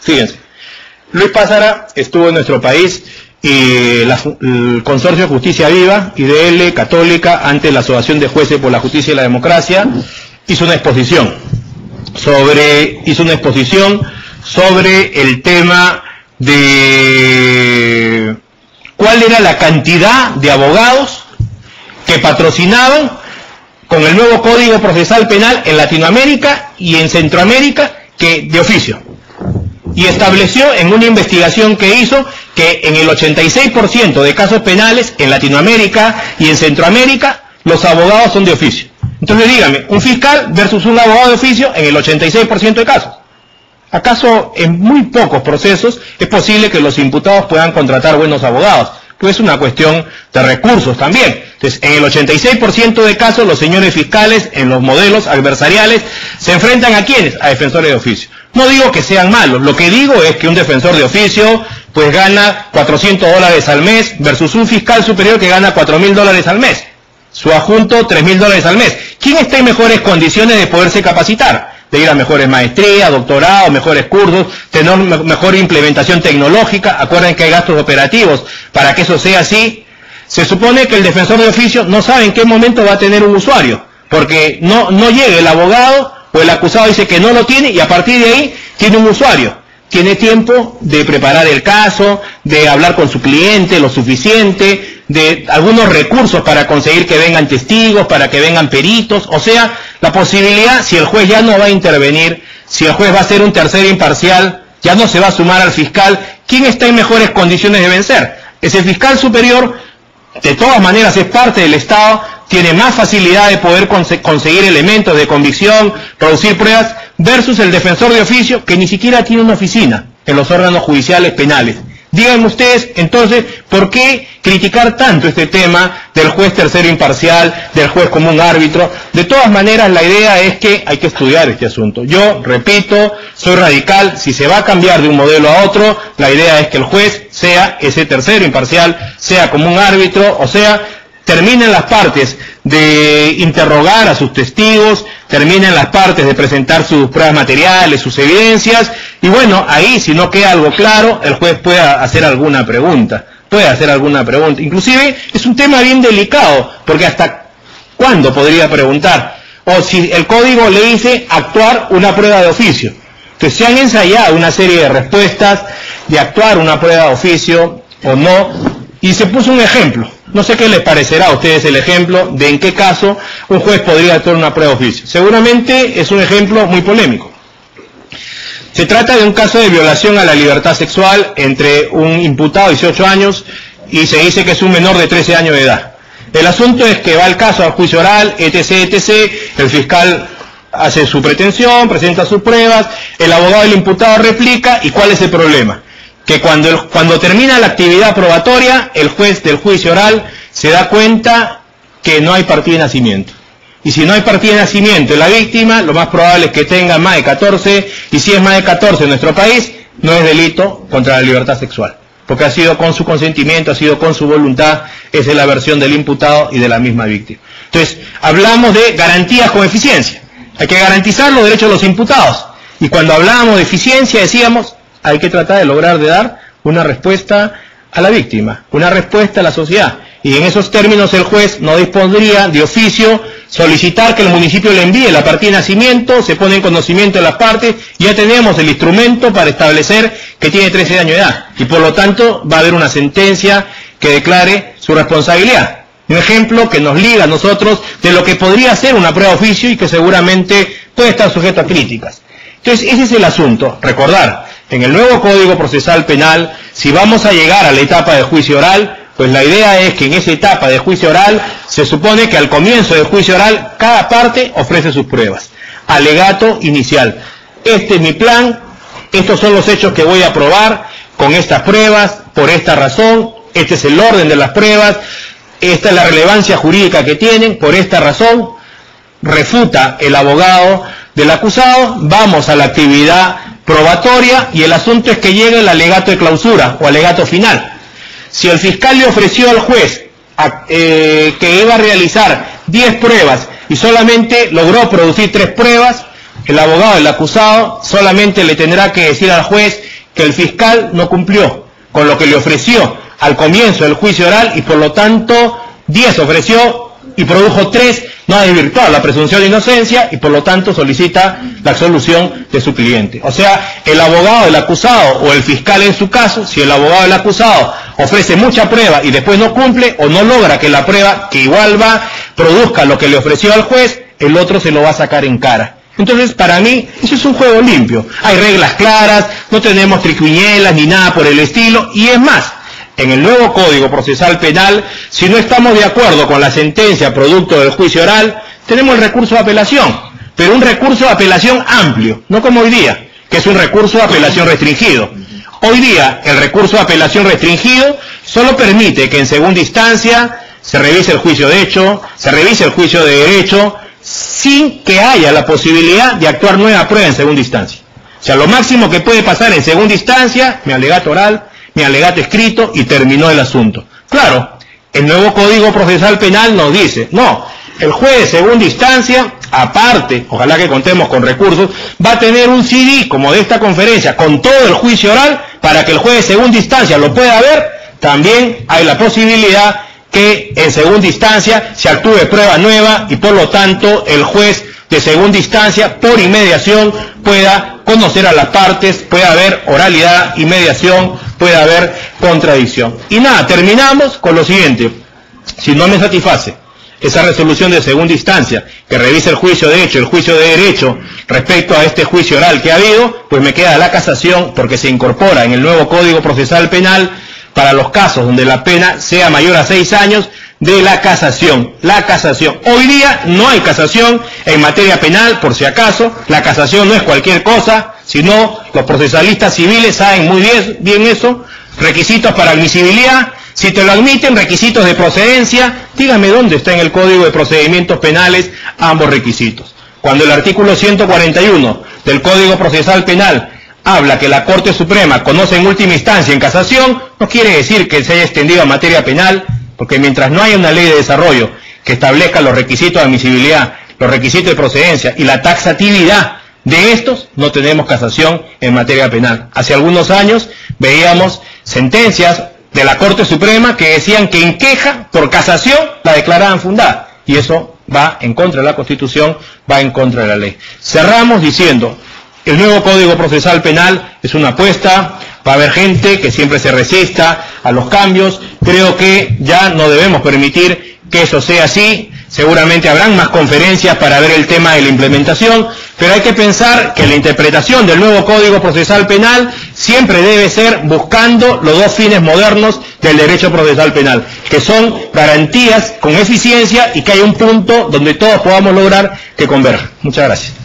Fíjense, Luis Pázara estuvo en nuestro país y el Consorcio de Justicia Viva, IDL, Católica, ante la Asociación de Jueces por la Justicia y la Democracia, hizo una exposición sobre el tema de cuál era la cantidad de abogados que patrocinaban con el nuevo Código Procesal Penal en Latinoamérica y en Centroamérica que de oficio. Y estableció en una investigación que hizo que en el 86% de casos penales en Latinoamérica y en Centroamérica los abogados son de oficio. Entonces dígame, un fiscal versus un abogado de oficio en el 86% de casos. ¿Acaso en muy pocos procesos es posible que los imputados puedan contratar buenos abogados? Pues es una cuestión de recursos también. Entonces, en el 86% de casos los señores fiscales en los modelos adversariales se enfrentan ¿a quiénes? A defensores de oficio. No digo que sean malos, lo que digo es que un defensor de oficio pues gana $400 al mes versus un fiscal superior que gana $4.000 al mes. Su adjunto $3.000 al mes. ¿Quién está en mejores condiciones de poderse capacitar? De ir a mejores maestrías, doctorados, mejores cursos, tener mejor implementación tecnológica. Acuerden que hay gastos operativos para que eso sea así. Se supone que el defensor de oficio no sabe en qué momento va a tener un usuario, porque no llega el abogado o el acusado dice que no lo tiene y a partir de ahí tiene un usuario. Tiene tiempo de preparar el caso, de hablar con su cliente lo suficiente, de algunos recursos para conseguir que vengan testigos, para que vengan peritos, o sea, la posibilidad, si el juez ya no va a intervenir, si el juez va a ser un tercero imparcial, ya no se va a sumar al fiscal, ¿quién está en mejores condiciones de vencer? Ese fiscal superior, de todas maneras es parte del Estado, tiene más facilidad de poder conseguir elementos de convicción, producir pruebas, versus el defensor de oficio que ni siquiera tiene una oficina en los órganos judiciales penales. Díganme ustedes, entonces, ¿por qué criticar tanto este tema del juez tercero imparcial, del juez como un árbitro? De todas maneras, la idea es que hay que estudiar este asunto. Yo, repito, soy radical, si se va a cambiar de un modelo a otro, la idea es que el juez sea ese tercero imparcial, sea como un árbitro, o sea, terminen las partes de interrogar a sus testigos, terminen las partes de presentar sus pruebas materiales, sus evidencias, y bueno, ahí si no queda algo claro, el juez puede hacer alguna pregunta, inclusive es un tema bien delicado, porque hasta ¿cuándo podría preguntar? O si el código le dice actuar una prueba de oficio. Entonces se han ensayado una serie de respuestas de actuar una prueba de oficio o no, y se puso un ejemplo. No sé qué les parecerá a ustedes el ejemplo de en qué caso un juez podría actuar una prueba de oficio. Seguramente es un ejemplo muy polémico. Se trata de un caso de violación a la libertad sexual entre un imputado de 18 años y se dice que es un menor de 13 años de edad. El asunto es que va el caso al juicio oral, etc., el fiscal hace su pretensión, presenta sus pruebas, el abogado del imputado replica, ¿y cuál es el problema? Que cuando termina la actividad probatoria, el juez del juicio oral se da cuenta que no hay partida de nacimiento. Y si no hay partida de nacimiento de la víctima, lo más probable es que tenga más de 14, y si es más de 14 en nuestro país, no es delito contra la libertad sexual. Porque ha sido con su consentimiento, ha sido con su voluntad, esa es la versión del imputado y de la misma víctima. Entonces, hablamos de garantías con eficiencia. Hay que garantizar los derechos de los imputados. Y cuando hablábamos de eficiencia, decíamos, hay que tratar de lograr de dar una respuesta a la víctima, una respuesta a la sociedad. Y en esos términos el juez no dispondría de oficio solicitar que el municipio le envíe la partida de nacimiento, se pone en conocimiento de las partes, y ya tenemos el instrumento para establecer que tiene 13 años de edad. Y por lo tanto va a haber una sentencia que declare su responsabilidad. Un ejemplo que nos liga a nosotros de lo que podría ser una prueba de oficio y que seguramente puede estar sujeto a críticas. Entonces ese es el asunto, recordar. En el nuevo Código Procesal Penal, si vamos a llegar a la etapa de juicio oral, pues la idea es que en esa etapa de juicio oral, se supone que al comienzo del juicio oral, cada parte ofrece sus pruebas. Alegato inicial. Este es mi plan, estos son los hechos que voy a probar con estas pruebas, por esta razón, este es el orden de las pruebas, esta es la relevancia jurídica que tienen, por esta razón, refuta el abogado del acusado, vamos a la actividad probatoria y el asunto es que llegue el alegato de clausura o alegato final. Si el fiscal le ofreció al juez que iba a realizar 10 pruebas y solamente logró producir 3 pruebas, el abogado del acusado solamente le tendrá que decir al juez que el fiscal no cumplió con lo que le ofreció al comienzo del juicio oral y por lo tanto 10 ofreció y produjo 3, no ha desvirtuado la presunción de inocencia y por lo tanto solicita la absolución de su cliente. O sea, el abogado del acusado o el fiscal en su caso, si el abogado del acusado ofrece mucha prueba y después no cumple o no logra que la prueba, que igual produzca lo que le ofreció al juez, el otro se lo va a sacar en cara. Entonces, para mí, eso es un juego limpio. Hay reglas claras, no tenemos triquiñuelas ni nada por el estilo, y es más, en el nuevo Código Procesal Penal, si no estamos de acuerdo con la sentencia producto del juicio oral, tenemos el recurso de apelación, pero un recurso de apelación amplio, no como hoy día, que es un recurso de apelación restringido. Hoy día, el recurso de apelación restringido solo permite que en segunda instancia se revise el juicio de hecho, se revise el juicio de derecho, sin que haya la posibilidad de actuar nueva prueba en segunda instancia. O sea, lo máximo que puede pasar en segunda instancia, mi alegato oral, mi alegato escrito y terminó el asunto. Claro, el nuevo Código Procesal Penal nos dice, no, el juez de segunda instancia, aparte, ojalá que contemos con recursos, va a tener un CD como de esta conferencia con todo el juicio oral para que el juez de segunda instancia lo pueda ver. También hay la posibilidad que en segunda instancia se actúe prueba nueva y por lo tanto el juez de segunda instancia por inmediación pueda conocer a las partes, pueda haber oralidad y mediación, pueda haber contradicción. Y nada, terminamos con lo siguiente: si no me satisface esa resolución de segunda instancia que revise el juicio de hecho, el juicio de derecho respecto a este juicio oral que ha habido, pues me queda la casación, porque se incorpora en el nuevo Código Procesal Penal para los casos donde la pena sea mayor a 6 años de la casación. La casación. Hoy día no hay casación en materia penal, por si acaso. La casación no es cualquier cosa, sino los procesalistas civiles saben muy bien eso. Requisitos para admisibilidad. Si te lo admiten, requisitos de procedencia. Dígame dónde está en el Código de Procedimientos Penales ambos requisitos. Cuando el artículo 141 del Código Procesal Penal habla que la Corte Suprema conoce en última instancia en casación, no quiere decir que se haya extendido a materia penal, porque mientras no haya una ley de desarrollo que establezca los requisitos de admisibilidad, los requisitos de procedencia y la taxatividad de estos, no tenemos casación en materia penal. Hace algunos años veíamos sentencias de la Corte Suprema que decían que en queja por casación la declaraban fundada, y eso va en contra de la Constitución, va en contra de la ley. Cerramos diciendo: el nuevo Código Procesal Penal es una apuesta, va a haber gente que siempre se resista a los cambios. Creo que ya no debemos permitir que eso sea así. Seguramente habrán más conferencias para ver el tema de la implementación, pero hay que pensar que la interpretación del nuevo Código Procesal Penal siempre debe ser buscando los dos fines modernos del derecho procesal penal, que son garantías con eficiencia y que haya un punto donde todos podamos lograr que converjan. Muchas gracias.